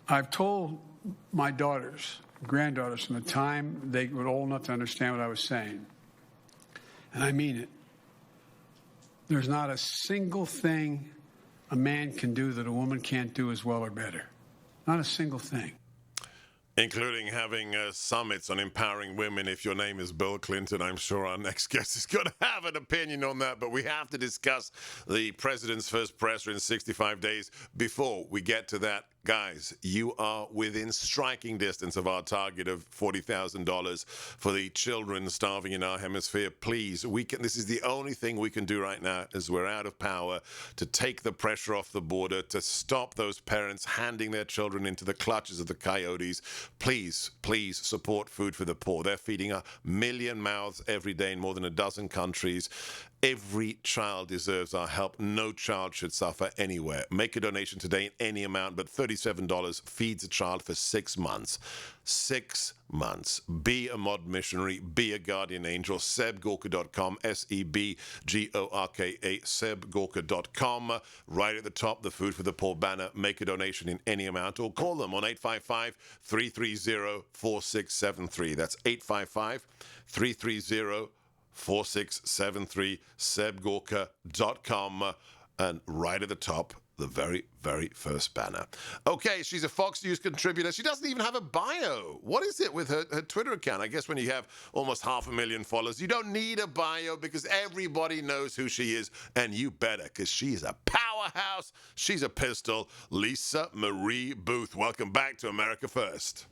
I've told my daughters, granddaughters, from the time they were old enough to understand what I was saying, and I mean it, there's not a single thing a man can do that a woman can't do as well or better. Not a single thing. Including having summits on empowering women. If your name is Bill Clinton, I'm sure our next guest is going to have an opinion on that. But we have to discuss the president's first presser in 65 days. Before we get to that, guys, you are within striking distance of our target of $40,000 for the children starving in our hemisphere. Please, this is the only thing we can do right now, as we're out of power, to take the pressure off the border, to stop those parents handing their children into the clutches of the coyotes. Please, please support Food for the Poor. They're feeding 1 million mouths every day in more than a dozen countries. Every child deserves our help. No child should suffer anywhere. Make a donation today in any amount, but $37 feeds a child for 6 months. 6 months. Be a modern missionary. Be a guardian angel. SebGorka.com. SebGorka. SebGorka.com. Right at the top, the Food for the Poor banner. Make a donation in any amount or call them on 855-330-4673. That's 855-330-4673. sebgorka.com, and right at the top, the very, very first banner. Okay, she's a Fox News contributor. She doesn't even have a bio. What is it with her Twitter account? I guess when you have almost 500,000 followers, you don't need a bio because everybody knows who she is, and you better, because she's a powerhouse. She's a pistol. Lisa Marie Boothe. Welcome back to America First.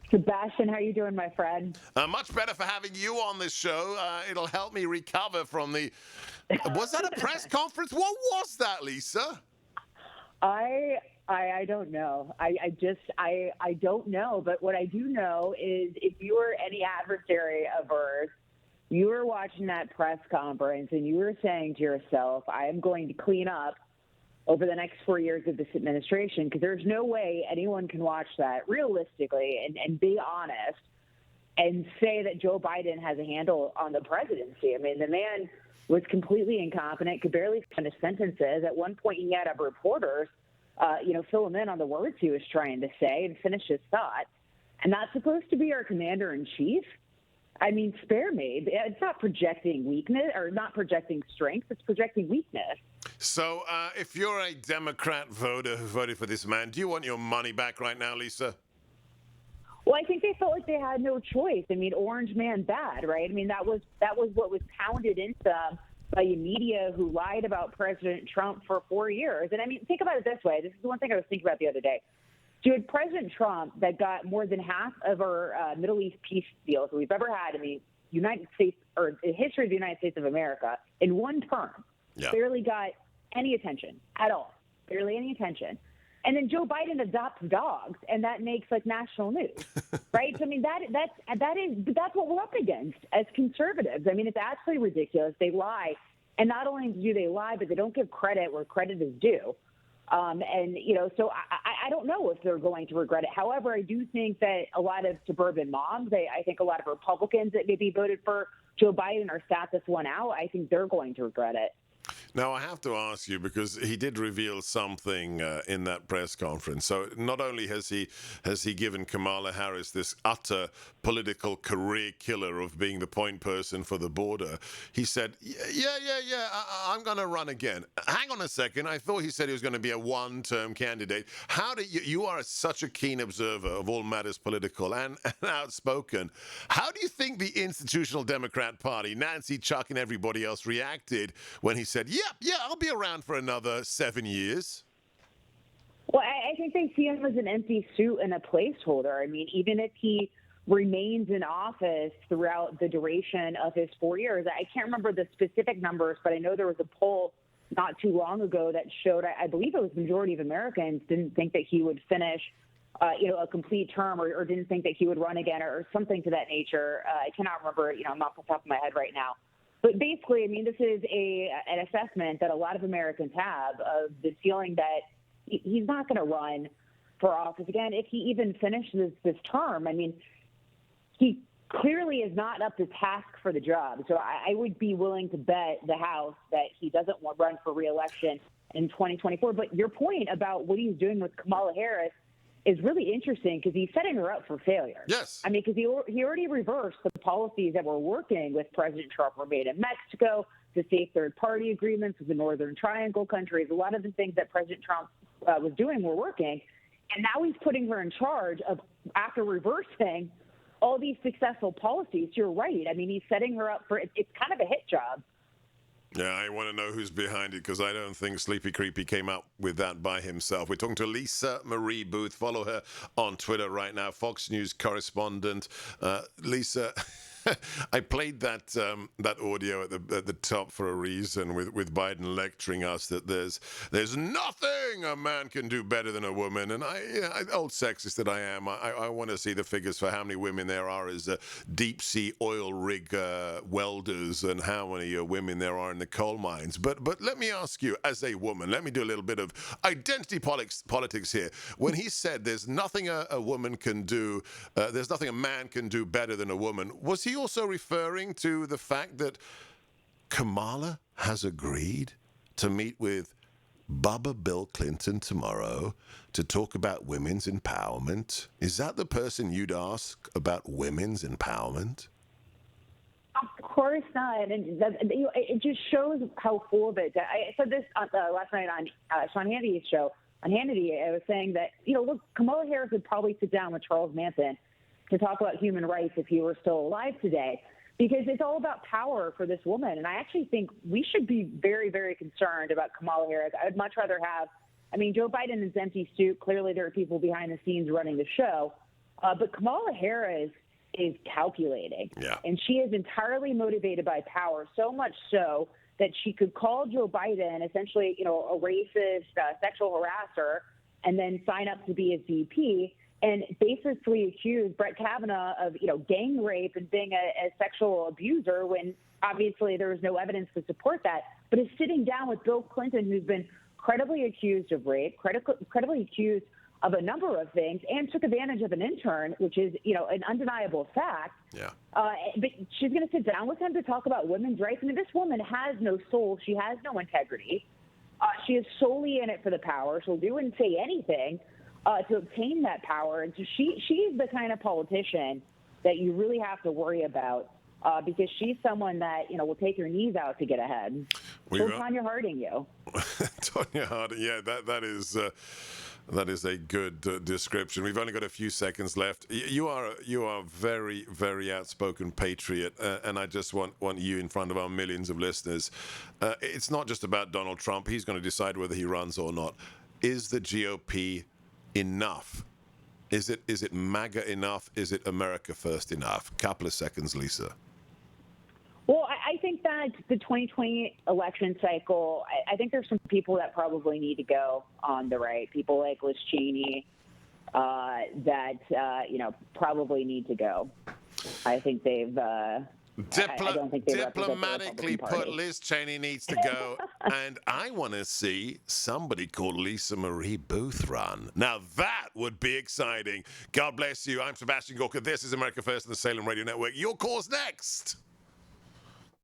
Sebastian, how are you doing, my friend? Much better for having you on this show. It'll help me recover from the... Was that a press conference? What was that, Lisa? I don't know. I don't know. But what I do know is if you were any adversary of hers, you were watching that press conference and you were saying to yourself, I am going to clean up over the next 4 years of this administration, because there's no way anyone can watch that realistically and be honest and say that Joe Biden has a handle on the presidency. I mean, the man was completely incompetent, could barely finish sentences. At one point, he had a reporters, fill him in on the words he was trying to say and finish his thought. And that's supposed to be our commander-in-chief? I mean, spare me. It's not projecting weakness or not projecting strength. It's projecting weakness. So if you're a Democrat voter who voted for this man, do you want your money back right now, Lisa? Well, I think they felt like they had no choice. I mean, orange man bad, right? I mean, that was what was pounded into them by the media who lied about President Trump for 4 years. And I mean, think about it this way. This is the one thing I was thinking about the other day. So you had President Trump that got more than half of our Middle East peace deals that we've ever had in the United States or the history of the United States of America in one term. Yeah. Barely got any attention at all. Barely any attention. And then Joe Biden adopts dogs, and that makes like national news, right? So I mean, that's what we're up against as conservatives. I mean, it's absolutely ridiculous. They lie, and not only do they lie, but they don't give credit where credit is due. So I don't know if they're going to regret it. However, I do think that a lot of suburban moms, I think a lot of Republicans that maybe voted for Joe Biden or sat this one out, I think they're going to regret it. Now, I have to ask you, because he did reveal something in that press conference. So not only has he given Kamala Harris this utter political career killer of being the point person for the border, he said, I'm going to run again. Hang on a second. I thought he said he was going to be a one-term candidate. How do you are such a keen observer of all matters political and outspoken. How do you think the institutional Democrat Party, Nancy, Chuck, and everybody else reacted when he said, yeah, I'll be around for another 7 years? Well, I think they see him as an empty suit and a placeholder. I mean, even if he remains in office throughout the duration of his 4 years, I can't remember the specific numbers, but I know there was a poll not too long ago that showed, I believe it was the majority of Americans didn't think that he would finish, a complete term or didn't think that he would run again or something to that nature. I cannot remember, I'm off the top of my head right now. But basically, I mean, this is an assessment that a lot of Americans have of the feeling that he's not going to run for office again if he even finishes this term. I mean, he clearly is not up to task for the job. So I would be willing to bet the House that he doesn't want to run for re-election in 2024. But your point about what he's doing with Kamala Harris is really interesting because he's setting her up for failure. Yes. I mean, because he already reversed the policies that were working with President Trump were made in Mexico, the safe third-party agreements with the Northern Triangle countries. A lot of the things that President Trump was doing were working. And now he's putting her in charge of, after reversing all these successful policies. You're right. I mean, he's setting her up for, it's kind of a hit job. Yeah, I want to know who's behind it because I don't think Sleepy Creepy came up with that by himself. We're talking to Lisa Marie Boothe. Follow her on Twitter right now, Fox News correspondent. Lisa, I played that that audio at the top for a reason, with Biden lecturing us that there's nothing a man can do better than a woman. And old sexist that I am, I want to see the figures for how many women there are as deep sea oil rig welders and how many women there are in the coal mines. But let me ask you, as a woman, let me do a little bit of identity politics here. When he said there's nothing a woman can do, there's nothing a man can do better than a woman, was he also referring to the fact that Kamala has agreed to meet with Bubba Bill Clinton tomorrow to talk about women's empowerment? Is that the person you'd ask about women's empowerment? Of course not. And it just shows how full of it. I said this last night on Sean Hannity's show. On Hannity, I was saying that, look, Kamala Harris would probably sit down with Charles Manson to talk about human rights if he were still alive today, because it's all about power for this woman. And I actually think we should be very, very concerned about Kamala Harris. I would much rather have, Joe Biden is empty suit. Clearly there are people behind the scenes running the show. But Kamala Harris is calculating. Yeah. And she is entirely motivated by power, so much so that she could call Joe Biden essentially, a racist, sexual harasser, and then sign up to be his VP and basically accuse Brett Kavanaugh of, gang rape and being a sexual abuser when obviously there was no evidence to support that, but is sitting down with Bill Clinton, who's been credibly accused of rape, credibly accused of a number of things, and took advantage of an intern, which is, an undeniable fact. Yeah. But she's going to sit down with him to talk about women's rights. This woman has no soul. She has no integrity. She is solely in it for the power. She'll do and say anything to obtain that power. And so she's the kind of politician that you really have to worry about because she's someone that, will take her knees out to get ahead. She'll Tonya Harding you. Tonya Harding, yeah, that is a good description. We've only got a few seconds left. You are very, very outspoken patriot, and I just want you in front of our millions of listeners. It's not just about Donald Trump. He's going to decide whether he runs or not. Is the GOP enough? Is it MAGA enough? Is it America First enough? Couple of seconds, Lisa. Well, I think that the 2020 election cycle, I think there's some people that probably need to go on the right. People like Liz Cheney that, probably need to go. I think they've... I don't think they diplomatically put, Liz Cheney needs to go, and I want to see somebody called Lisa Marie Boothe run. Now that would be exciting. God bless you. I'm Sebastian Gorka. This is America First and the Salem Radio Network. Your call's next.